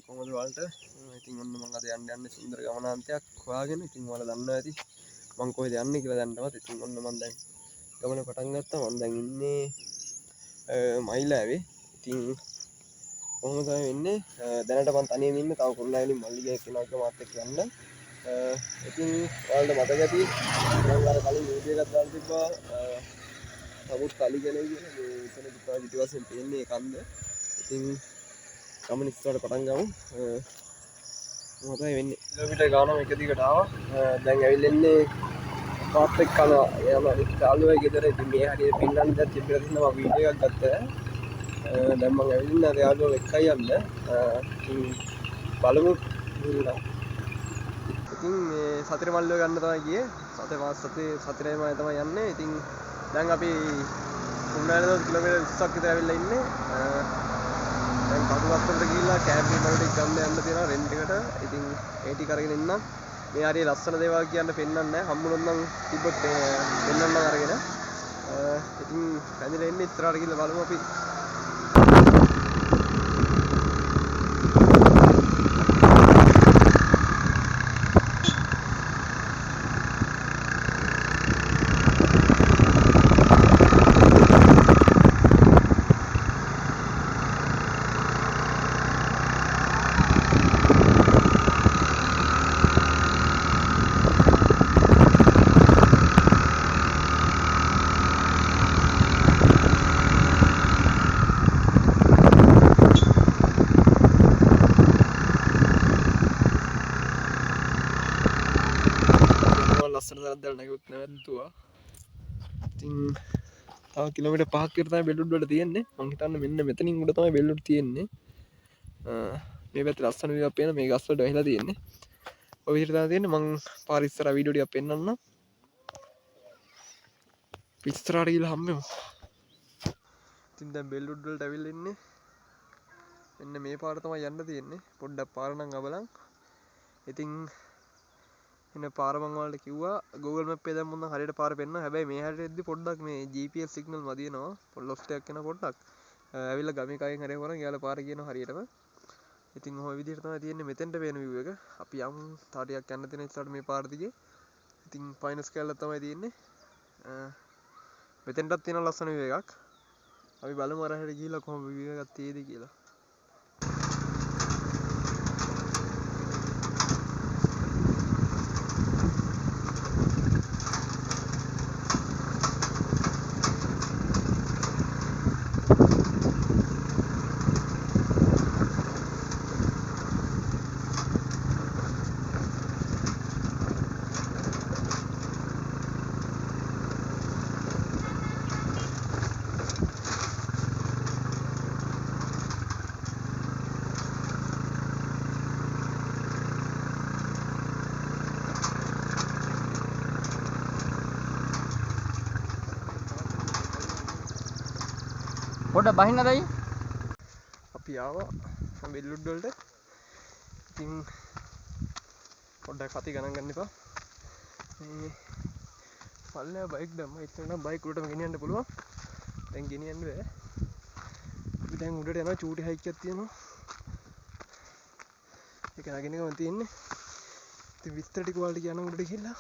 කොහොමද වලට ඉතින් ඔන්න මම අද යන්න සුන්දර ගමනාන්තයක් හොයාගෙන ඉතින් ඔයාලා දන්නවා ඇති මම කොහෙද යන්නේ කියලා දැන්නවත් ඉතින් ඔන්න මම දැන් ගමන පටන් ගත්තා මම දැන් ඉන්නේ මයිලාවේ ඉතින් කොහොමද වෙන්නේ දැනට මම තනියම ඉන්නේ තව කුරුණෑගලින් මල්ලිගේ කෙනෙක්ව මාත් එක්ක යන්න ඉතින් ඔයාලට මතක ඇති මම අර කලින් වීඩියෝ එකක් දාලා තිබ්බා නමුත් කලි ගැලේ කියලා මේ එතන පිටිපස්සෙන් පේන්නේ කන්ද ඉතින් ගමන ඉස්සරහට පටන් ගමු මොකද වෙන්නේ කිලෝමීටර් ගානක් එක දිගට ආවා දැන් ඇවිල්ලා ඉන්නේ පාත් එක්ක යනවා යනවා යාළුවයි ගෙදර ඉතින් මේ හරියට පින්නන්න දැන් තිබිලා තියෙනවා මම වීඩියෝ එකක් ගත්තා දැන් මම ඇවිල්ලා අර යාළුවෝ එක්කයි යන්න ඉතින් බලමු ඉතින් මේ සතර මල්ලිය ගන්න තමයි ගියේ සතරේම තමයි යන්නේ ඉතින් දැන් අපි කුරුණෑගල කිලෝමීටර් 20ක් විතර ඇවිල්ලා ඉන්නේ දැන් කටුවස්තරට ගිහිල්ලා කැම්පින් වලට ගන්න යන්න තියෙනවා රෙන්ට් එකට. ඉතින් ඒ ටික අරගෙන ඉන්නම්. මේ හරිය ලස්සන දේවල් කියන්න පෙන්නන්නේ නැහැ. හම්බුනොත් නම් තිබ්බොත් පෙන්නන්න අරගෙන. ඉතින් පැඳිලා ඉන්නේ ඉස්සරහට ගිහිල්ලා බලමු අපි. ලස්සන දරද්දල් නැගුත් නැවැත්තුවා. ඉතින් තව කිලෝමීටර් 5ක් විතර තමයි බෙල්ලුඩ් වල තියෙන්නේ. මං හිතන්නේ මෙන්න මෙතනින් උඩ තමයි බෙල්ලුඩ් තියෙන්නේ. මේ පැත්තේ ලස්සන විවයක් පේන මේ ගස් වලට වැහිලා තියෙන්නේ. ඔය විදිහට තමයි තියෙන්නේ. මං පාර ඉස්සරහ වීඩියෝ ටිකක් පෙන්නන්නම්. ඉස්සරහට ගිහලා හම්බෙමු. ඉතින් දැන් බෙල්ලුඩ් වලට ඇවිල්ලා ඉන්නේ. මෙන්න මේ පාර තමයි යන්න තියෙන්නේ. පොඩ්ඩක් පාර නම් අවලං. ඉතින් එන පාර මං වලට කිව්වා Google Map එකේ දැම්මොත් නම් හරියට පාර පෙන්නනවා. හැබැයි මේ හැරෙද්දි පොඩ්ඩක් මේ GPS සිග්නල් මදිනවා. පොඩ් ලොස්ට් එකක් එන පොඩ්ඩක්. ඇවිල්ලා ගමේ කයින් හරි කරන් යාලා පාර කියනවා හරියටම. ඉතින් ඔය විදිහට තමයි තියෙන්නේ මෙතෙන්ට පේන view එක. අපි යමු තාටියක් යන්න තියෙන ඉස්සරහට මේ පාර දිගේ. ඉතින් ෆයිනස් කැලලා තමයි තියෙන්නේ. මෙතෙන්ටත් තියෙන ලස්සන view එකක්. අපි බලමු අර හැට ගිහිල්ලා කොහොම view එකක් තියෙයිද කියලා. පොඩ්ඩක් බහින්නද අයියා? අපි ආවා බෙල්ලුඩ් වලට. ඉතින් පොඩ්ඩක් කති ගණන් ගන්න එපා. මේ පල්ලෙහා බයික් දැම්මා. ඉතින් නම් බයික් උඩටම ගෙනියන්න පුළුවන්. දැන් ගෙනියන්න බෑ. අපි දැන් උඩට යනවා චූටි හයික් එකක් තියෙනවා. ඒක නගින්න ගමන් තියෙන්නේ. ඉතින් විස්තර ටික ඔයාලට කියන්න උඩට ගිහිල්ලා.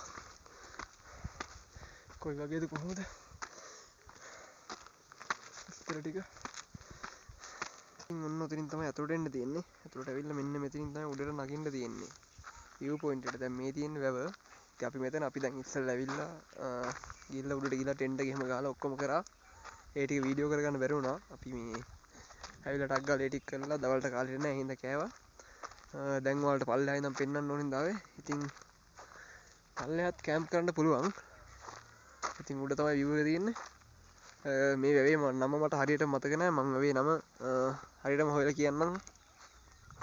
කොයි වගේද කොහොමද? විස්තර ටික ඔන්න ඔතනින් තමයි අතුරට එන්න තියෙන්නේ. අතුරට ඇවිල්ලා මෙන්න මෙතනින් තමයි උඩට නගින්න තියෙන්නේ. view point එකට. දැන් මේ තියෙන වැව. ඉතින් අපි මෙතන අපි දැන් ඉස්සෙල්ලා ඇවිල්ලා ගිහිල්ලා උඩට ගිහිල්ලා ටෙන්ට් එක එහෙම ගහලා ඔක්කොම කරා. ඒ ටික වීඩියෝ කරගන්න බැරි වුණා. අපි මේ ඇවිල්ලා ටක් ගාලා ඒ ටික කරලා දවල්ට කාලෙට නෑ හින්දා කෑවා. දැන් ඔයාලට පල්ලෙහා ඉඳන් පෙන්නන්න ඕනින් දාවේ. ඉතින් පල්ලෙහාත් කැම්ප් කරන්න පුළුවන්. ඉතින් උඩ තමයි view එක තියෙන්නේ. මේ වැවේ නම මට හරියට මතක නෑ මම වැවේ නම හරියටම හොයලා කියන්නම්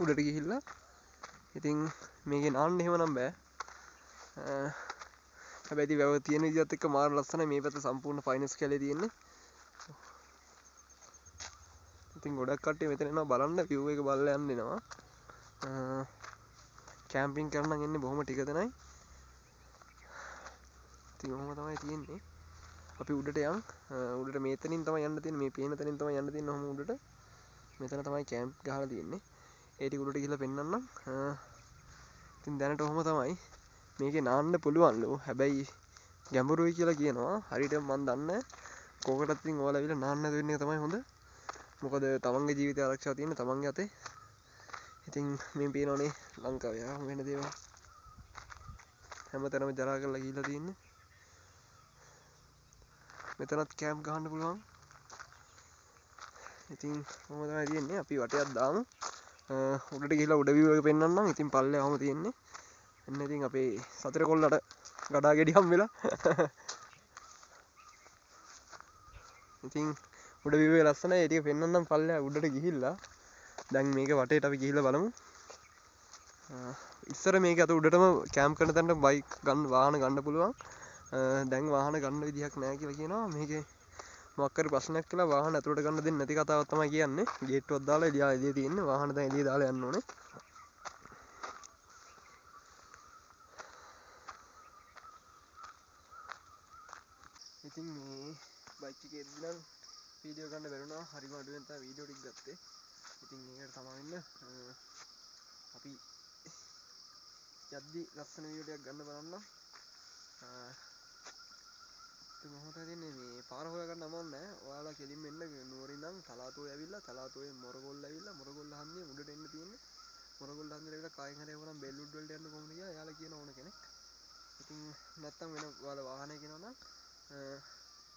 උඩට ගිහිල්ලා. ඉතින් මේකේ නාන්න එහෙම නම් බෑ. හැබැයි ඉතින් වැව තියෙන විදිහත් එක්ක මාර ලස්සනයි. මේ පැත්ත සම්පූර්ණ ෆයිනස් කැලේ තියෙන්නේ. ඉතින් ගොඩක් කට්ටිය මෙතන එනවා බලන්න view එක බලලා යන්න එනවා. කැම්පින් කරන්න එන්නේ බොහොම ටික දෙනයි. ඉතින් ඔහොම තමයි තියෙන්නේ. අපි උඩට යන් උඩට මෙතනින් තමයි යන්න තියෙන්නේ. මේ පේන තැනින් තමයි යන්න තියෙන්නේ ඔහොම උඩට. මෙතන තමයි කැම්ප් ගහලා තියෙන්නේ. ඒ ටික උඩට ගිහලා පෙන්නන්නම්. ඉතින් දැනට ඔහොම තමයි. මේකේ නාන්න පුළුවන්ලු. හැබැයි ගැඹුරුයි කියලා කියනවා. හරියට මම දන්නේ කොකටත් ඉතින් ඔයාලා ඇවිල්ලා නාන්න දෙන එක තමයි හොඳ. මොකද තමන්ගේ ජීවිතය ආරක්ෂා තියෙන තමන්ගේ අතේ. ඉතින් මේ පේනවනේ ලංකාවේ ආ වෙන දේවල් හැමතැනම ජරා කරලා ගිහිල්ලා තියෙන්නේ. මෙතනත් කැම්ප් ගහන්න පුළුවන්. ඉතින් කොහොම තමයි තියෙන්නේ. අපි වටයක් දාමු. උඩට ගිහිල්ලා උඩ view එක පෙන්නන්නම්. ඉතින් පල්ලෙහාම තියෙන්නේ. එන්න ඉතින් අපේ සතර කොල්ලට ගඩා ගෙඩි හම්බෙලා. ඉතින් උඩ view එක ලස්සනයි. ඒ ටික පෙන්නන්නම් පල්ලෙහා උඩට ගිහිල්ලා. දැන් මේක වටේට අපි ගිහිල්ලා බලමු. ඉස්සර මේක අත උඩටම කැම්ප් කරන තැනට බයික් ගන්න වාහන ගන්න පුළුවන්. දැන් වාහන ගන්න විදිහක් නැහැ කියලා කියනවා. මේකේ මොකක් හරි ප්‍රශ්නයක් කියලා වාහන ඇතුළට ගන්න දෙන්නේ නැති කතාවක් තමයි කියන්නේ. ගේට්ටුවක් දාලා එළිය තියෙන්නේ. වාහන දැන් එළිය දාලා යන්න ඕනේ. ඉතින් මේ බයික් එකේ ඉඳන් වීඩියෝ ගන්න බැරුණා. හරිම අඩුවෙන් තමයි වීඩියෝ ටික ගත්තේ. ඉතින් ඒකට තමයි අපි යද්දි ලස්සන වීඩියෝ ටිකක් ගන්න බලන්න. ඉතින් මොහොත තියෙන්නේ මේ පාර හොයාගන්න අමාරු නෑ. ඔයාලා කෙලින්ම එන්න නුවරින් ඉඳන් තලාතෝය ඇවිල්ලා තලාතෝයේ මොරගොල්ල ඇවිල්ලා මොරගොල්ල හන්දියේ උඩට එන්න තියෙන්නේ. මොරගොල්ල හන්දියට ඇවිල්ලා කායින් හරි යවනම් බෙල්ලුඩ් වලට යන්න කොහොමද කියලා එයාලා කියන ඕන කෙනෙක්. ඉතින් නැත්තම් වෙන ඔයාලා වාහනේ කියනවනම්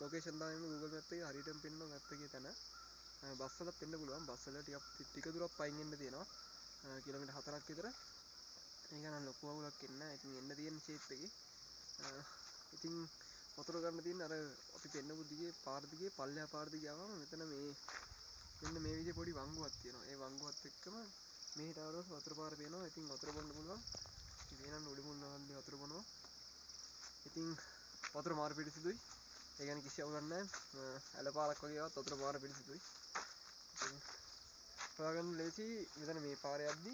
ලොකේෂන් දාන්න Google Map එකේ හරියටම පෙන්නන මැප් එකේ තැන. බස් වලත් එන්න පුළුවන්. බස් වල ටික දුරක් පයින් එන්න තියෙනවා. කිලෝමීටර් 4ක් විතර. ඒක නම් ලොකු අවුලක් එන්නේ නැහැ. ඉතින් එන්න තියෙන ෂේප් එකේ. ඉතින් වතුර ගන්න තියෙන අර අපි පෙන්නපු දිගේ පාර දිගේ පල්ලෙහා පාර දිගේ ආවම මෙතන මෙන්න මේ විදිහේ පොඩි වංගුවක් තියෙනවා. ඒ වංගුවත් එක්කම මෙහෙට ආවොත් වතුර පාර පේනවා. ඉතින් වතුර බොන්න පුළුවන්. ඉතින් වෙනන්න උඩමුල් නෝන්දේ වතුර බොනවා. ඉතින් වතුර මාර පිරිසිදුයි. ඒ කියන්නේ කිසි අවුලක් නැහැ. ඇල පාරක් වගේ ආවත් වතුර මාර පිරිසිදුයි. ඉතින් හොයාගන්න ලේසි. මෙතන මේ පාරේ යද්දි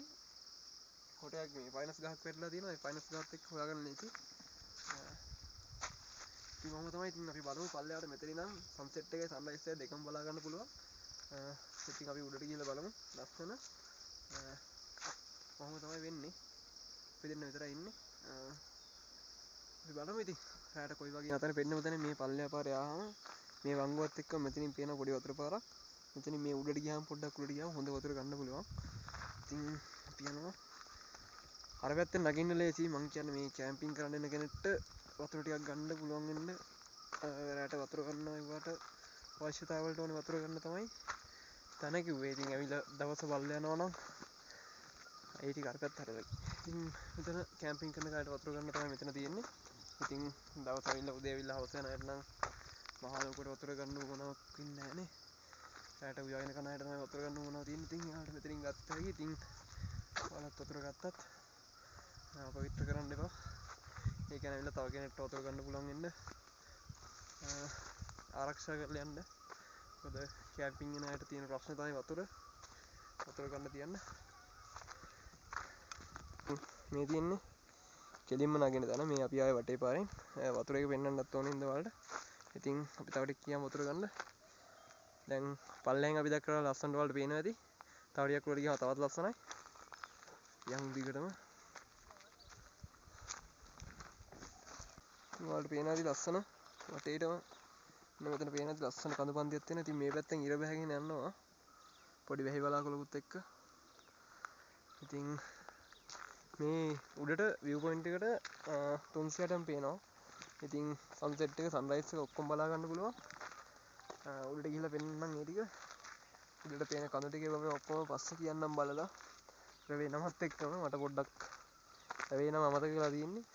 කොටයක් මේ පයින්ස් ගහක් වැටලා තියෙනවා. ඒ පයින්ස් ගහත් එක්ක හොයාගන්න ලේසි. ඉතින් මොහොම තමයි. ඉතින් අපි බලමු පල්ලෙහාට මෙතන ඉඳන් සන්සෙට් එකේ සන්රයිස් එක දෙකම බලා ගන්න පුළුවන්. ඉතින් අපි උඩට ගිහලා බලමු. ලස්සන කොහොම තමයි වෙන්නේ. අපි දෙන්න විතරයි ඉන්නේ. අපි බලමු ඉතින් රැයට කොයි වගේ අතන පෙන්නමු. දැන් මේ පල්ලෙහා පාරේ ආවම මේ වංගුවත් එක්ක මෙතනින් පේන පොඩි වතුර පාරක්. මෙතනින් මේ උඩට ගියාම පොඩ්ඩක් උඩට ගියාම හොඳ වතුර ගන්න පුළුවන්. ඉතින් අපි යනවා. අර පැත්තෙන් නගින්න ලේසි. මං කියන්නේ මේ කැම්පින් කරන්න එන කෙනෙක්ට වතුර ටිකක් ගන්න පුළුවන් වෙන්න රැට වතුර ගන්නවා ඒවට අවශ්‍යතාවලට ඕනේ වතුර ගන්න තමයි තන කිව්වේ. ඉතින් ඇවිල්ලා දවස් බල්ල යනවා නම් ඒ ටික අර පැත්ත හරවයි. ඉතින් මෙතන කැම්පින් කරන කාට වතුර ගන්න තමයි මෙතන තියෙන්නේ. ඉතින් දවස් ඇවිල්ලා උදේ ඇවිල්ලා හවස යන අයට නම් මහා ලොකුට වතුර ගන්න උවමනාවක් ඉන්නේ නැහනේ. රැට උයගෙන කන අයට තමයි වතුර ගන්න උවමනාවක් තියෙන්නේ. ඉතින් යාට මෙතනින් ගත්ත හැකි. ඉතින් ඔයාලත් වතුර ගත්තත් අපවිත්‍ර කරන්න එපා. ඒ කියන්නේ ඇවිල්ලා තව කෙනෙක්ට වතුර ගන්න පුළුවන් වෙන්න ආරක්ෂා කරලා යන්න. මොකද කැම්පින් යන අයට තියෙන ප්‍රශ්නේ තමයි වතුර ගන්න තියන්න. මේ තියෙන්නේ කෙලින්ම නගින තැන. මේ අපි ආයේ වටේ පාරෙන් වතුර එක පෙන්වන්නත් ඕනේ ඉඳ වලට. ඉතින් අපි තව ටික කියමු වතුර ගන්න. දැන් පල්ලෙන් අපි දැක්කලා ලස්සනට වලට පේනවා ඇති. තව ටිකක් උඩට ගියාම තවත් ලස්සනයි. යම් දිගටම වලට පේනවා ඇති ලස්සන වටේටම. මෙතන පේනවා ඇති ලස්සන කඳු පන්තියක් තියෙනවා. ඉතින් මේ පැත්තෙන් ඉර බැහැගෙන යනවා. පොඩි වැහි බලාකුළුත් එක්ක. ඉතින් මේ උඩට view point එකට 360ටම පේනවා. ඉතින් sunset එක sunrise එක ඔක්කොම බලා ගන්න පුළුවන්. උඩට ගිහලා පෙන්නන්නම් ඒ ටික. උඩට පේන කඳු ටික මම ඔක්කොම පස්සේ කියන්නම් බලලා. රවේ නමත් එක්කම මට පොඩ්ඩක් රවේ නම අමතක වෙලා තියෙන්නේ.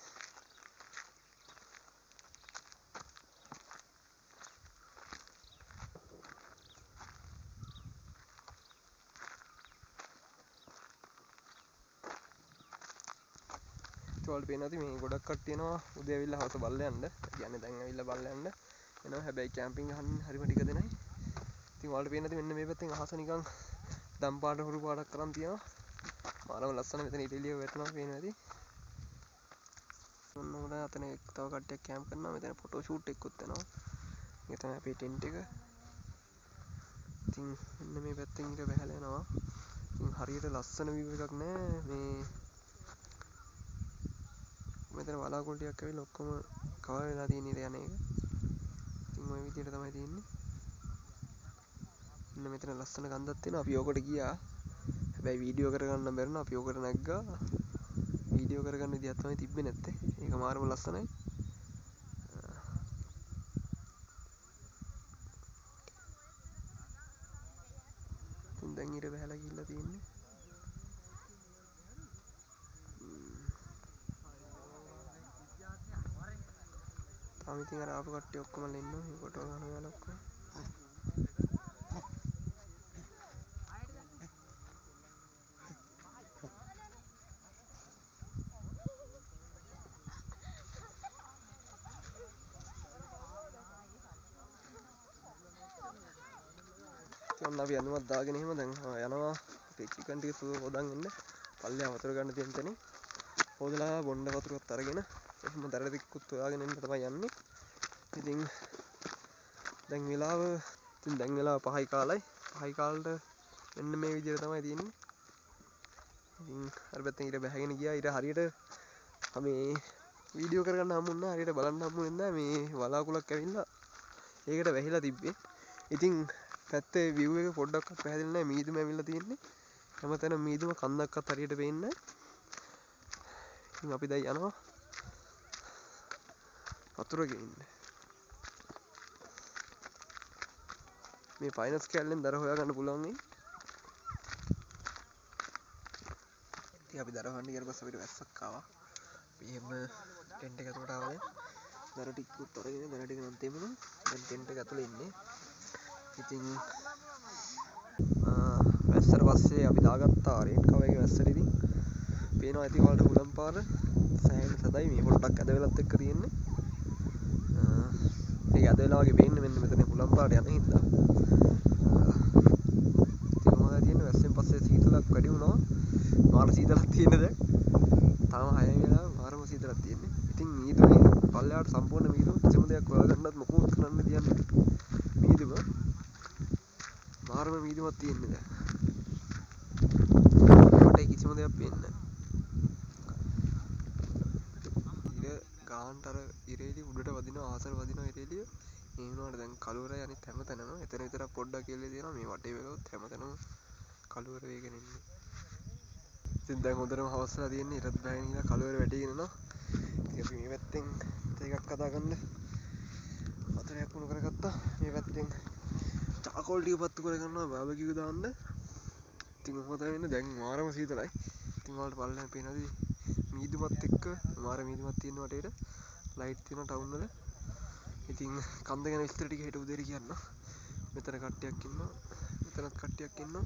ඔයාලට පේනවා ඇති මේ ගොඩක් කට්ටිය එනවා උදේ ඇවිල්ලා හවස බල්ල යන්න. කියන්නේ දැන් ඇවිල්ලා බල්ල යන්න එනවා. හැබැයි කැම්පින් ගහන්න හරිම ටික දෙනයි. ඉතින් ඔයාලට පේනවා ඇති මෙන්න මේ පැත්තෙන් අහස නිකන් දම් පාට හුරු පාටක් කරන් තියෙනවා. මාරම ලස්සන. මෙතන ඉටලිය වැටෙනවා පේනවා ඇති. ඔන්න උඩ අතන තව කට්ටියක් කැම්ප් කරනවා. මෙතන ෆොටෝ ෂූට් එකකුත් යනවා. මේ තමයි අපේ ටෙන්ට් එක. ඉතින් මෙන්න මේ පැත්තෙන් ඉර බහැලා යනවා. ඉතින් හරියට ලස්සන view එකක් නෑ මේ මෙතන වලාකුළු ටිකක් ඇවිල්ලා ඔක්කොම කවර් වෙලා තියෙන ඉර යන එක. ඉතින් ওই විදිහට තමයි තියෙන්නේ. මෙන්න මෙතන ලස්සන කන්දක් තියෙනවා. අපි ඕකට ගියා. හැබැයි වීඩියෝ කරගන්න බැරුණා. අපි ඕකට නැග්ගා. වීඩියෝ කරගන්න විදියක් තමයි තිබ්බේ නැත්තේ. ඒක මාරම ලස්සනයි. ඉතින් දැන් ඊට බහැලා ගිහිල්ලා තියෙන්නේ. තාම ඉතින් අර ආපු කට්ටිය ඔක්කොම ඉන්නවා. මේ ෆොටෝ ගන්න යාළුවෝ ඔක්කොම. ඔන්න අපි ඇඳුමක් දාගෙන එහෙම දැන් යනවා අපේ චිකන් ටික සුව හොදන් ඉන්න පල්ලෙහා වතුර ගන්න තියෙන තැනින් හොදලා බොණ්ඩ වතුරත් අරගෙන එහෙම දරට දික්කුත් හොයාගෙන එන්න තමයි යන්නේ. ඉතින් දැන් වෙලාව 5යි කාලයි. 5යි කාලට මෙන්න මේ විදිහට තමයි තියෙන්නේ. ඉතින් අර පැත්තෙන් ඊට බැහැගෙන ගියා. ඊට හරියට මේ වීඩියෝ කරගන්න හම්බුනේ නැහැ. හරියට බලන්න හම්බුනේ නැහැ. මේ වලාකුලක් ඇවිල්ලා ඒකට වැහිලා තිබ්බේ. ඉතින් පැත්තේ view එක පොඩ්ඩක්වත් පැහැදිලි නැහැ. මීදුම ඇවිල්ලා තියෙන්නේ. හැමතැනම මීදුම කන්දක්වත් හරියට පේන්නේ නැහැ. ඉතින් අපි දැන් යනවා වතුර ගේන්න. මේ ෆයිනස් කැලෙන් දර හොයාගන්න පුළුවන් වෙයි. ඉතින් අපි දර හොයන්න ගියාට පස්සේ අපිට වැස්සක් ආවා. අපි එහෙම ටෙන්ට් එක ඇතුලට ආවම දර ටිකකුත් අරගෙන දර ටික නම් තෙමුණා. දැන් ටෙන්ට් එක ඇතුලේ ඉන්නේ. ඉතින් වැස්සට පස්සේ අපි දාගත්තා රේන් කවර් එකේ වැස්සට. ඉතින් පේනවා ඇති වලට හුලම් පාර සෑහෙන සදයි. මේ පොඩ්ඩක් ඇද වෙලත් එක්ක තියෙන්නේ. ඒක ඇද වෙලා වගේ පේන්නේ මෙන්න මෙතන හුලම් පාරට යන හින්දා. ඉතින් මොනවද තියෙන්නේ වැස්සෙන් පස්සේ සීතලක් වැඩි වුණා. මාර සීතලක් තියෙන දැන්. තාම 6 වෙලා මාරම සීතලක් තියෙන්නේ. ඉතින් මීදුමේ පල්ලෙහාට සම්පූර්ණ මීදුම කිසිම දෙයක් හොයාගන්නත් මොකුත් කරන්න දෙයක් මීදුම මාරම මීදුමක් තියෙන්නේ දැන්. ඒකට කිසිම දෙයක් පේන්නේ නැහැ. ගාන්ට අර ඉරේලිය උඩට වදිනවා ආසර වදිනවා ඉරේලිය. ඒ වුණාට දැන් කළුවරයි අනිත් හැමතැනම එතන විතරක් පොඩ්ඩක් කියලා තියෙනවා. මේ වටේ වෙලොත් හැමතැනම කළුවර වේගෙන ඉන්නේ. ඉතින් දැන් හොඳටම හවස්ලා තියෙන්නේ. ඉරත් බෑගෙන ඉඳලා කළුවර වැටිගෙන යනවා. ඉතින් අපි මේ පැත්තෙන් තේකක් හදාගන්න වතුරයක් උණු කරගත්තා. මේ පැත්තෙන් චාකෝල් ටික පත්තු කරගන්නවා බාබකියු දාන්න. ඉතින් මොකද වෙන්නේ දැන් මාරම සීතලයි. ඉතින් ඔයාලට පල්ලෙන් පේනවාද මීදුමත් එක්ක මාර මීදුමක් තියෙන වටේට ලයිට් තියෙන ටවුන් වල. ඉතින් කන්ද ගැන විස්තර ටික හෙට උදේට කියන්න. මෙතන කට්ටියක් ඉන්නවා. මෙතනත් කට්ටියක් ඉන්නවා.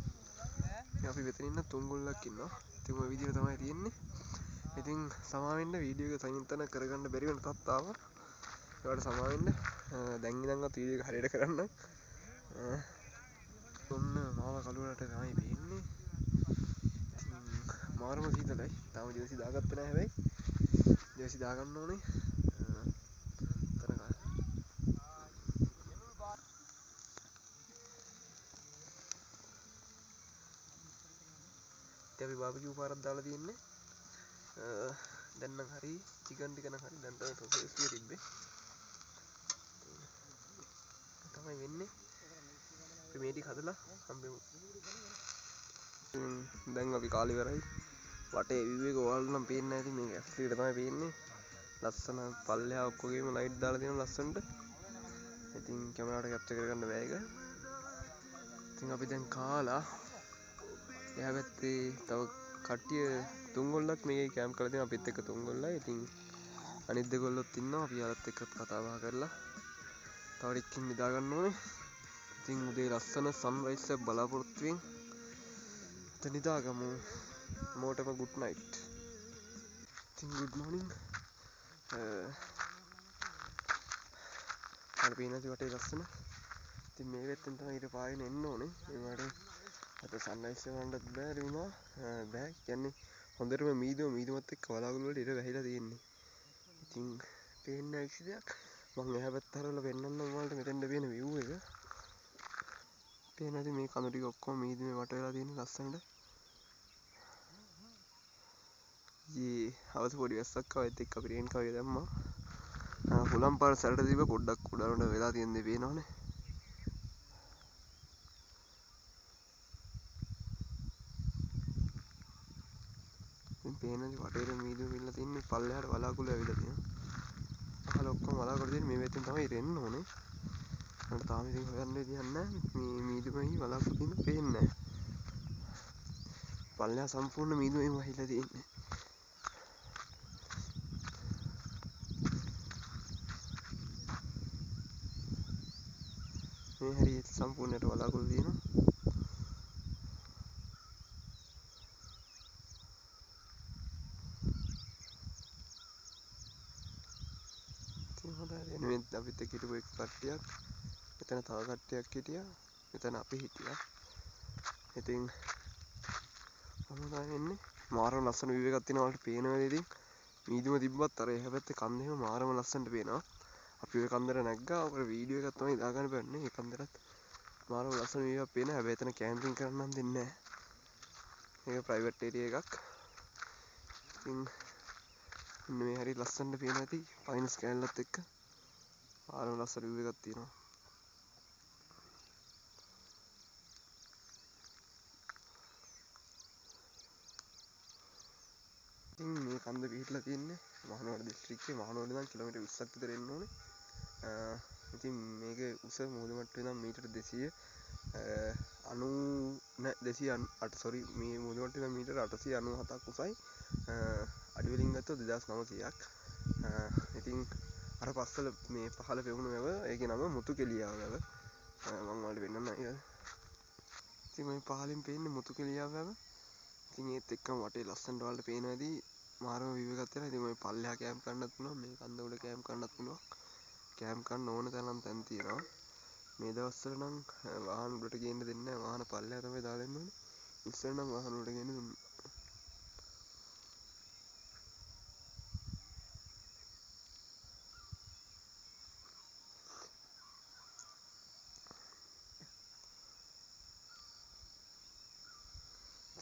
අපි මෙතන ඉන්න තුන්ගොල්ලක් ඉන්නවා. ඉතින් ওই විදිහට තමයි තියෙන්නේ. ඉතින් සමාවෙන්න වීඩියෝ එක තනින් කරගන්න බැරි වෙන තත් ආවා. ඒවට සමාවෙන්න. දැන් ඉඳන්වත් වීඩියෝ එක හරියට කරන්න. ඔන්න මාව කළුවරට තමයි පේන්නේ. මාරම සීතලයි. තාම ජර්සි දාගත්තේ නැහැ හැබැයි. ජර්සි දාගන්න ඕනේ. අපි බාබකියු පාරක් දාලා තියෙන්නේ. දැන් නම් හරි චිකන් ටික නම් හරි දැන් තමයි ප්‍රොසෙස් එක තිබ්බේ. තමයි වෙන්නේ. අපි මේ ටික හදලා හම්බෙමු. දැන් අපි කාලේ ඉවරයි. වටේ view එක ඔයාලට නම් පේන්නේ නැති මේක ඇස්ලිට තමයි පේන්නේ. ලස්සන පල්ලෙහා ඔක්කොගේම ලයිට් දාලා තියෙනවා ලස්සනට. ඉතින් කැමරාවට කැප්චර් කරගන්න බෑ ඒක. ඉතින් අපි දැන් කාලා එහා පැත්තේ තව කට්ටිය තුන්ගොල්ලක් මේකේ කැම්ප් කරලා තියෙනවා. අපිත් එක්ක තුන්ගොල්ලයි. ඉතින් අනිත් දෙගොල්ලොත් ඉන්නවා. අපි යාළුවත් එක්ක කතා බහ කරලා තව ටිකකින් නිදා ගන්න ඕනේ. ඉතින් උදේ ලස්සන සන්රයිස් එක බලාපොරොත්තු වෙමින් නිදාගමු. මොටම good night. ඉතින් good morning. අර පේනද වටේ ලස්සන. ඉතින් මේ පැත්තෙන් තමයි ඊට පාගෙන එන්න ඕනේ. ඒ වගේ අද සන්රයිස් එක ගන්නත් බැරි වුණා. බෑ කියන්නේ හොඳටම මීදුමත් එක්ක වලාකුළු වලට ඉර වැහිලා තියෙන්නේ. ඉතින් පේන්නේ නැහැ කිසි දෙයක්. මම එහා පැත්ත හරවලා පෙන්නන්නම් ඔයාලට මෙතෙන්ද පේන view එක. පේනද මේ කඳු ටික ඔක්කොම මීදුමේ වට වෙලා තියෙන ලස්සනට. හවස පොඩි වැස්සක් ආවා ඒත් එක්ක අපි රේන් කවගේ දැම්මා. හුලම් පාර සැරට තිබ්බ පොඩ්ඩක් උඩරට වෙලා තියෙන දේ පේනවනේ. ඉතින් පේනදි වටේට මීදුම පිල්ල තින්නේ පල්ලෙහාට වලාකුළු ඇවිල්ලා තියෙනවා. අහල ඔක්කොම වලාකුළු තියෙන මේ පැත්තෙන් තමයි රෙන්න ඕනේ. මට තාම ඉතින් හොයන්න විදියක් නැහැ. මේ මීදුමෙහි වලාකුළු තියෙන පේන්නේ නැහැ. පල්ලෙහා සම්පූර්ණ මීදුමෙහිම වහිලා තියෙන්නේ. මේ හරියට සම්පූර්ණයට වලාකුළු තියෙනවා. ඉතින් හොඳයි මේ අපිත් එක්ක හිටපු එක් කට්ටියක් මෙතන තව කට්ටියක් හිටියා. මෙතන අපි හිටියා. ඉතින් කොහොමද වෙන්නේ? මාරම ලස්සන view එකක් තියෙනවා වලට පේනවා ඉතින් මීදුම තිබ්බත් අර එහා පැත්තේ කන්දේම මාරම ලස්සනට පේනවා. අපි ඔය කන්දර නැග්ගා. ඔකට වීඩියෝ එකක් තමයි දාගන්න බෑනේ. ඒ කන්දරත් මාරම ලස්සන view එකක් පේනවා. හැබැයි එතන කැම්පින් කරන්න නම් දෙන්නේ නැහැ. මේක ප්‍රයිවට් ඒරියා එකක්. ඉතින් මෙන්න මේ හරිය ලස්සනට පේනවා ඇති පයින්ස් කෑල්ලත් එක්ක. මාරම ලස්සන view එකක් තියෙනවා. ඉතින් මේ කන්ද පිහිටලා තියෙන්නේ මහනුවර දිස්ත්‍රික්කයේ මහනුවර ඉඳන් කිලෝමීටර් 20ක් විතර එන්න ඕනේ. ඉතින් මේකේ උස මුහුදු මට්ටමේ ඉඳන් මීටර 298 මේ මුහුදු මට්ටමේ ඉඳන් මීටර 897ක් උසයි. අඩි වලින් ගත්තොත් 2900ක්. ඉතින් අර පස්සල මේ පහළ පෙවුණු වැව ඒකේ නම මුතුකෙලියාව වැව. මම ඔයාලට වෙන්නන්න අයියද. ඉතින් මේ පහලින් පේන්නේ මුතුකෙලියාව වැව. ඉතින් ඒත් එක්කම වටේ ලස්සනට ඔයාලට පේනවා ඇති මාරම view එකක් තියෙනවා. ඉතින් ඔය පල්ලෙහා කැම්ප් කරන්නත් පුළුවන්. මේ කන්ද උඩ කැම්ප් කරන්නත් පුළුවන්. කැම්ප් කරන්න ඕන තරම් තැන් තියෙනවා. මේ දවස්වල නම් වාහන උඩට ගේන්න දෙන්නේ නැහැ. වාහන පල්ලෙහා තමයි දාලා ඉන්න ඕනේ. ඉස්සර නම් වාහන උඩට ගේන්න දුන්නා.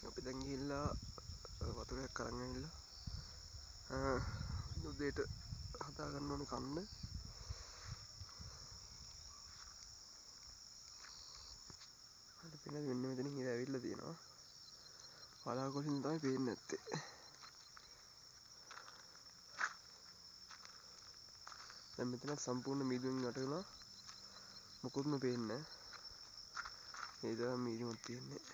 අපි දැන් ගිහිල්ලා වතුරයක් අරන් ඇවිල්ලා උදේට හදා ගන්න ඕනේ කන්න. හරි පිළිද මෙන්න මෙතනින් ඉර ඇවිල්ලා තියෙනවා. වලාකුළුෙන් තමයි පේන්නේ නැත්තේ. දැන් මෙතන සම්පූර්ණ මීදුමින් යට වෙලා මොකොත්ම පේන්නේ නැහැ. ඒ තරම් මීදුමක් තියෙන්නේ.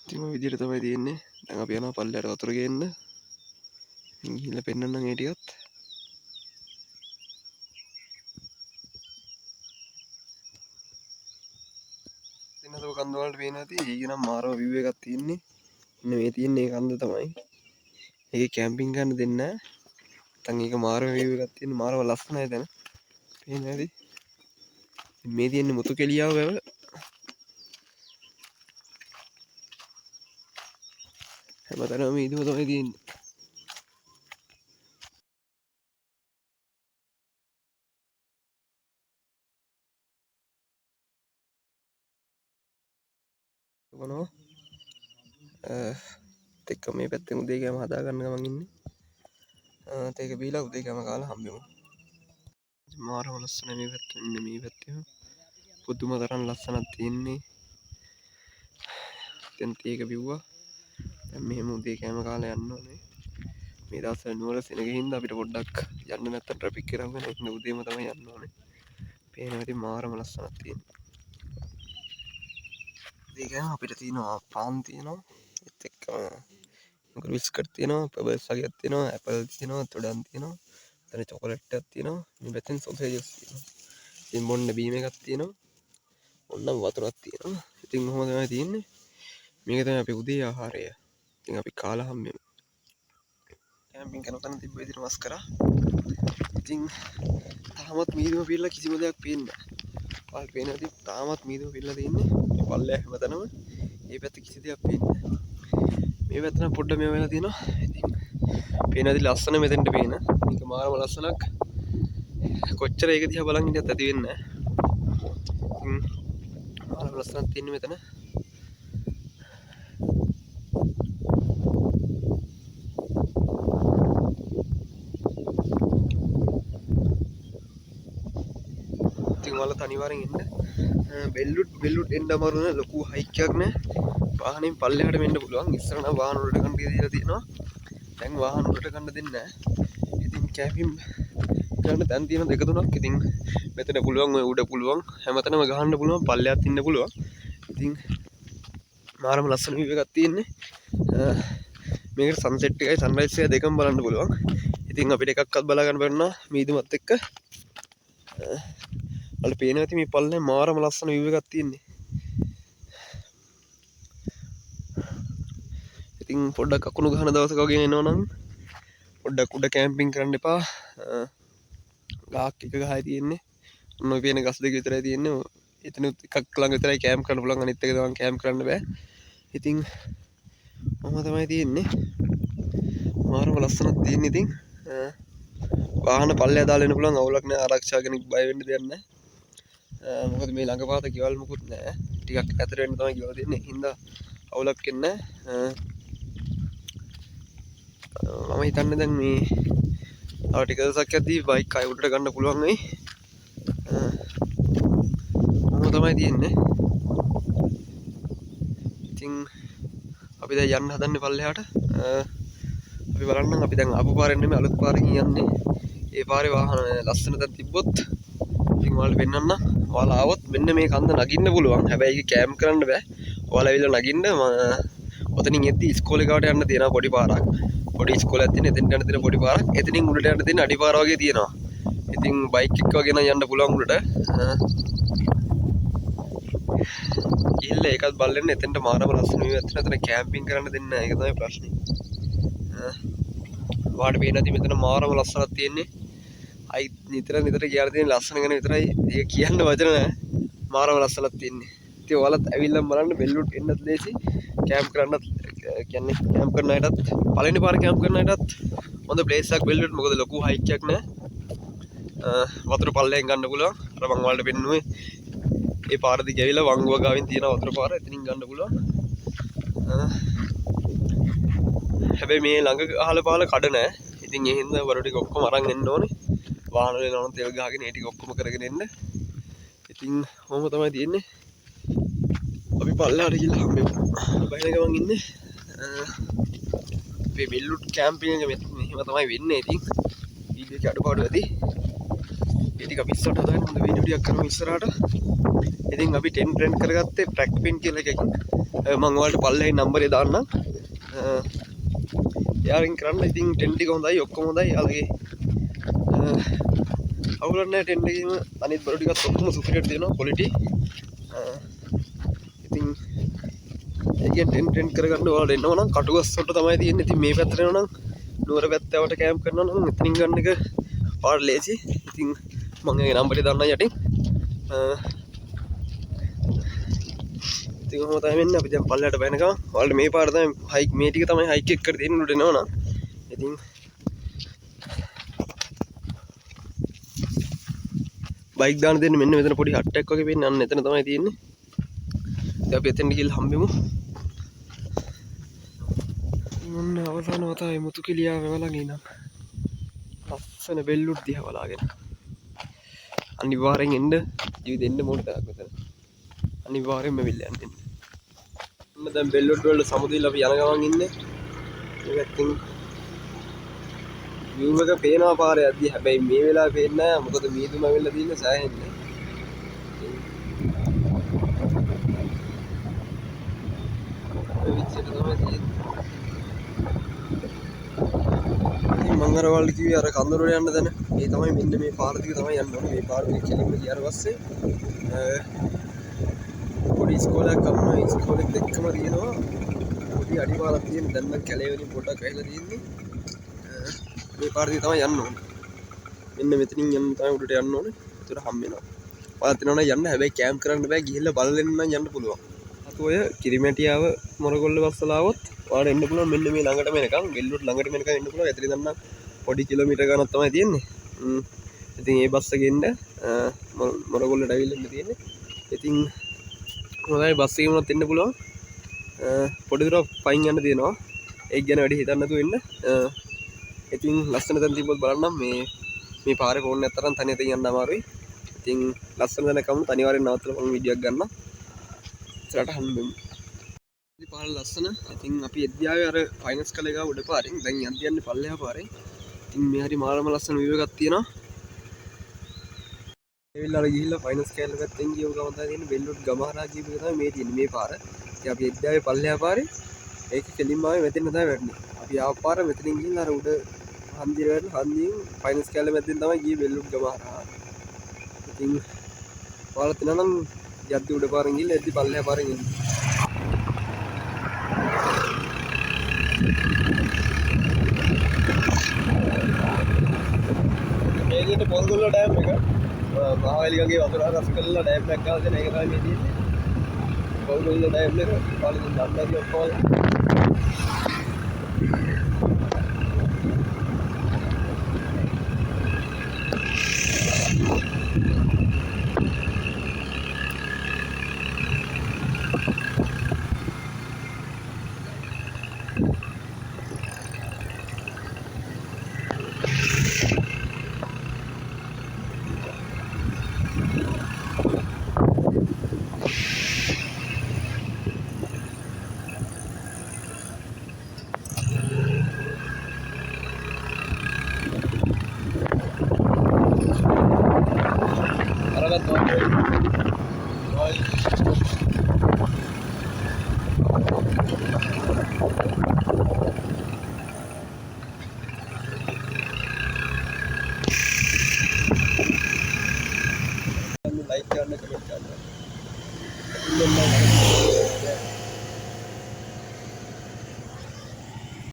ඉතින් ඔය විදිහට තමයි තියෙන්නේ. දැන් අපි යනවා පල්ලෙහාට වතුර ගේන්න. ගිහිල්ලා පෙන්නන්නම් ඒ ටිකත්. ඉතින් අද කන්ද වලට පේනවා ඇති. ඊයේ නම් මාරම view එකක් තියෙන්නේ. මෙන්න මේ තියෙන්නේ ඒ කන්ද තමයි. ඒකේ කැම්පින් ගන්න දෙන්නේ නැහැ. නැත්නම් ඒක මාරම view එකක් තියෙන මාරම ලස්සනයි දැන්. පේන්නේ ඇති. මේ තියෙන්නේ මුතුකෙලියාව වැව. හැමතැනම මීදුම තමයි තියෙන්නේ. මොනවා එක්ක මේ පැත්තෙන් උදේ කෑම හදා ගන්න ගමන් ඉන්නේ. ඒක බීලා උදේ කෑම කාලා හම්බෙමු. මාරම ලස්සන මේ පැත්ත ඉන්නේ මේ පැත්තේ. පුදුම තරම් ලස්සනක් තියෙන්නේ. දැන් ඒක බිව්වා. දැන් මෙහෙම උදේ කෑම කාලා යන්න ඕනේ. මේ දවස්වල නුවර සෙනගෙ හින්දා අපිට පොඩ්ඩක් යන්න නැත්තම් ට්‍රැෆික් එක රම් වෙන ඉන්න උදේම තමයි යන්න ඕනේ. පේනවා ඉතින් මාරම ලස්සනක් තියෙනවා. ඒක අපිට තියෙනවා පාන් තියෙනවා. ඒත් එක්කම බිස්කට් තියෙනවා, පබල්ස් වගේක් තියෙනවා, ඇපල් තියෙනවා, තොඩම් තියෙනවා. එතන චොකලට් එකක් තියෙනවා. මේ පැත්තෙන් සොසේජස් තියෙනවා. ඉතින් බොන්න බීම එකක් තියෙනවා. ඔන්න වතුරක් තියෙනවා. ඉතින් කොහොමද තමයි තියෙන්නේ? මේක තමයි අපේ උදේ ආහාරය. ඉතින් අපි කාලා හම්බෙමු. කැම්පින් කරන තැන තිබ්බ විදිහට මස් කරා. ඉතින් තාමත් මීදුම පිරලා කිසිම දෙයක් පේන්නේ නැහැ. ඔයාලට පේනවා ඉතින් තාමත් මීදුම පිරලා තියෙන්නේ. මේ පල්ලෙහා හැමතැනම. මේ පැත්තේ කිසි දෙයක් පේන්නේ නැහැ. මේ පැත්ත නම් පොඩ්ඩක් මේව වෙලා තියෙනවා. ඉතින් පේනවාද ලස්සන මෙතෙන්ට පේන. මේක මාරම ලස්සනක්. කොච්චර ඒක දිහා බලන් ඉඳියත් ඇති වෙන්නේ නැහැ. මාරම ලස්සනක් තියෙන්නේ මෙතන. ඔයාලා අනිවාර්යෙන් එන්න. බෙල්ලුඩ් එන්න අමාරු නෑ. ලොකු හයික් එකක් නෑ. වාහනේ පල්ලෙහාට මෙන්න පුළුවන්. ඉස්සර නම් වාහන වලට ගන්න දීලා තියෙනවා. දැන් වාහන වලට ගන්න දෙන්නේ නෑ. ඉතින් කැම්පින් ගන්න තැන් තියෙන දෙක තුනක්. ඉතින් මෙතන පුළුවන් ඔය උඩ පුළුවන්. හැමතැනම ගහන්න පුළුවන්. පල්ලෙහාත් ඉන්න පුළුවන්. ඉතින් මාරම ලස්සන view එකක් තියෙන්නේ. මේකට සන්සෙට් එකයි සන්රයිස් එක දෙකම බලන්න පුළුවන්. ඉතින් අපිට එකක්වත් බලා ගන්න බැන්නා මීදුමත් එක්ක. වල පේනවා ඉතින් මේ පල්ලේ මාරම ලස්සන view එකක් තියෙන්නේ. ඉතින් පොඩ්ඩක් අකුණු ගහන දවසක වගේ එනවනම් පොඩ්ඩක් උඩ කැම්පින් කරන්න එපා. ගහක් එක ගහයි තියෙන්නේ. ඔන්න ඔය පේන ගස් දෙක විතරයි තියෙන්නේ. එතන එකක් ළඟ විතරයි කැම්ප් කරන්න පුළුවන්. අනිත් එක තමයි කැම්ප් කරන්න බෑ. ඉතින් මම තමයි තියෙන්නේ. මාරම ලස්සනක් තියෙන ඉතින් වාහන පල්ලෙහා දාලා එන්න පුළුවන්. අවුලක් නෑ. ආරක්ෂා කෙනෙක් බය වෙන්න දෙයක් නෑ. මොකද මේ ළඟ පාත ගෙවල් මුකුත් නෑ. ටිකක් ඇතර වෙන්න තමයි ගෙවල් දෙන්නේ. හින්දා අවුලක් වෙන්නේ නෑ. මම හිතන්නේ දැන් මේ තව ටික දවසක් යද්දී බයික් අය උඩට ගන්න පුළුවන් වෙයි. මම තමයි තියෙන්නේ. ඉතින් අපි දැන් යන්න හදන්නේ පල්ලෙහාට. අපි බලන්නම් අපි දැන් ආපු පාරෙන් නෙමෙයි අලුත් පාරකින් යන්නේ. ඒ පාරේ වාහන ලස්සන තැන් තිබ්බොත් ඉතින් ඔයාලට පෙන්නන්න. ඔයාලා ආවොත් මෙන්න මේ කන්ද නගින්න පුළුවන්. හැබැයි ඒක කැම්ප් කරන්න බෑ. ඔයාලා ඇවිල්ලා නගින්න ඔතනින් එද්දී ඉස්කෝලේ ගාවට යන්න තියෙනවා පොඩි පාරක්. පොඩි ඉස්කෝලයක් තියෙන එතෙන්ට යන්න තියෙන පොඩි පාරක්. එතනින් උඩට යන්න තියෙන අඩි පාර වගේ තියෙනවා. ඉතින් බයික් එක වගේ නම් යන්න පුළුවන් උඩට. ඉල්ල ඒකත් බලන්න එතෙන්ට මාරම ලස්සන view එකක් තියෙනවා. එතන කැම්පින් කරන්න දෙන්නේ නැහැ. ඒක තමයි ප්‍රශ්නේ. වාට පේන නැති මෙතන මාරම ලස්සනක් තියෙන්නේ. අයි නිතර කියලා තියෙන ලස්සන ගැන විතරයි ඒක කියන්න වචන නැහැ. මාරම ලස්සනක් තියෙන්නේ. ඉතින් ඔයාලත් ඇවිල්ලා බලන්න බෙල්ලුඩ් එන්නත් ලේසි. කැම්ප් කරන්නත් කියන්නේ කැම්ප් කරන අයටත් පළවෙනි පාර කැම්ප් කරන අයටත් හොඳ ප්ලේස් එකක් බෙල්ලුඩ්. මොකද ලොකු හයික් එකක් නැහැ. වතුර පල්ලෙන් ගන්න පුළුවන්. අර මං ඔයාලට පෙන්නුවේ ඒ පාර දිගේ ඇවිල්ලා වංගුව ගාවින් තියෙන වතුර පාර එතනින් ගන්න පුළුවන්. හැබැයි මේ ළඟ අහල පහල කඩ නැහැ. ඉතින් ඒ හින්දා වර ටික ඔක්කොම අරන් එන්න ඕනේ. වාහන වල යනවා තෙල් ගහගෙන ඒ ටික ඔක්කොම කරගෙන එන්න. ඉතින් කොහොම තමයි තියෙන්නේ. අපි පල්ලෙහාට ගිහලා හම්බෙමු. බහින ගමන් ඉන්නේ. මේ බෙල්ලුඩ් කැම්පින් එක මෙහෙම තමයි වෙන්නේ. ඉතින් වීඩියෝ එකේ අඩුපාඩු ඇති. ඒ ටික අපි ඉස්සරහට හදාගෙන හොඳ වීඩියෝ ටිකක් කරමු ඉස්සරහට. ඉතින් අපි 10 ට්‍රෙන්ඩ් කරගත්තේ ට්‍රැක් පින් කියලා එකකින්. මම ඔයාලට පල්ලෙහි නම්බරේ දාන්නම්. යාරින් කරන්න. ඉතින් 10 ටික හොඳයි ඔක්කොම හොඳයි. යාලගේ අවුලක් නැහැ 10 එකේම අනිත් බඩු ටිකත් ඔක්කොම සුපිරියට තියෙනවා ක්වොලිටි. ඉතින් ඒකෙන් 10 ට්‍රෙන්ඩ් කරගන්න ඔයාලට එනවා නම් කටුගස් වලට තමයි තියෙන්නේ. ඉතින් මේ පැත්තට එනවා නම් නුවර පැත්තට කැම්ප් කරනවා නම් එතනින් ගන්න එක ඔයාලට ලේසි. ඉතින් මම ඒ නම්බරේ දාන්නම් යටින්. ඉතින් කොහොම තමයි වෙන්නේ. අපි දැන් පල්ලෙහාට බැනගම ඔයාලට මේ පාර තමයි හයික් මේ ටික තමයි හයික් එක කර දෙන්න උඩ එනවා නම්. ඉතින් බයික් දාන්න දෙන්න මෙන්න මෙතන පොඩි හට්ටයක් වගේ වෙන්නේ. අන්න එතන තමයි තියෙන්නේ. ඉතින් අපි එතෙන්ට ගිහලා හම්බෙමු. මොන්න අවසාන වතාවේ මුතු කිලියා වෙවලා ගිනනම්. ලස්සන බෙල්ලුඩ් දිහා බලාගෙන. අනිවාර්යෙන් එන්න ජීවිතේ එන්න මොන තරක් මෙතන. අනිවාර්යෙන්ම වෙල්ල යන්න. මම දැන් බෙල්ලුඩ් වල සමුදිල්ල අපි යන ගමන් ඉන්නේ. ඒකෙන් view එක පේනවා පාරේ යද්දී. හැබැයි මේ වෙලාවේ පේන්නේ නැහැ. මොකද මීදුම වෙලා තියෙන්නේ සෑහෙන්නේ. ඒ විදිහට තමයි තියෙන්නේ. මම අර වල කිව්වේ අර කන්දර වල යන්න දැන. මේ තමයි මෙන්න මේ පාර දිග තමයි යන්න ඕනේ. මේ පාර දිග කෙලින්ම ගියාට පස්සේ පොඩි ඉස්කෝලයක් කරනවා. ඉස්කෝලෙක් දෙකම තියෙනවා. පොඩි අඩිපාරක් තියෙන. දැන් නම් කැලේ වලින් පොඩක් ඇවිල්ලා තියෙන්නේ. මේ පාර දිග තමයි යන්න ඕනේ. මෙන්න මෙතනින් යන්න තමයි උඩට යන්න ඕනේ. ඒතර හම් වෙනවා. ඔයාලා තියනවා යන්න. හැබැයි කැම්ප් කරන්න බෑ. ගිහිල්ලා බලන්න නම් යන්න පුළුවන්. අත ඔය කිරිමැටියාව මොරගොල්ල බස්සලා આવොත් ඔයාලට එන්න පුළුවන්. මෙන්න මේ ළඟටම එනකම් බෙල්ලුඩ් ළඟටම එනකම් එන්න පුළුවන්. එතන ඉඳන් නම් පොඩි කිලෝමීටර් ගණනක් තමයි තියෙන්නේ. ඉතින් ඒ බස් එකේ ඉන්න මොරගොල්ලට ඇවිල්ලා ඉන්න තියෙන්නේ. ඉතින් හොඳයි බස් එකේ වුණත් එන්න පුළුවන්. පොඩි දුරක් පයින් යන්න තියෙනවා. ඒක ගැන වැඩි හිතන්න නැතුව එන්න. ඉතින් ලස්සන තැන තිබ්බොත් බලන්නම් මේ පාරේ ෆෝන් එකක් තරම් තනියෙන් යන්න අමාරුයි. ඉතින් ලස්සන දැනකම අනිවාර්යෙන් නවත්තලා මම වීඩියෝ එකක් ගන්නවා. ඉස්සරහට හම්බෙමු. ඉතින් පාර ලස්සන. ඉතින් අපි එද්දියාවේ අර ෆයිනල්ස් කලේ ගාව උඩ පාරෙන් දැන් යන්නේ පල්ලෙහා පාරෙන්. ඉතින් මේ හරි මාරම ලස්සන view එකක් තියෙනවා. ඒවිල්ලා ගිහිල්ලා ෆයිනල්ස් කෑල්ල පැත්තෙන් ගියව ගමන් තමයි තියෙන්නේ බෙල්ලොඩ් ගමහරා කියපු එක තමයි මේ තියෙන්නේ මේ පාර. ඉතින් අපි එද්දියාවේ පල්ලෙහා පාරේ ඒක කෙලින්ම ආවේ මෙතෙන් තමයි වැටෙන්නේ. අපි ආව පාර මෙතනින් ගිහිල්ලා අර උඩ හන්දිර වැටලා හන්දියෙන් ෆයිනල්ස් කෑල්ල මැද්දෙන් තමයි ගියේ බෙල්ලොඩ් ගමහරා. ඉතින් ඔයාලා තිනනම් යද්දි උඩ පාරෙන් ගිහිල්ලා එද්දි පල්ලෙහා පාරෙන් එන්න. මේ විදිහට පොල්ගොල්ල ඩෑම් එක මහවැලිගගේ වතුර රස කරලා ඩෑම් එකක් ගාලා දෙන එක තමයි මේ තියෙන්නේ. පොල්ගොල්ල ඩෑම් එක පාලින් දන්නදී ඔක්කොම අරකට ලයික් කරන්න කමෙන්ට් කරන්න.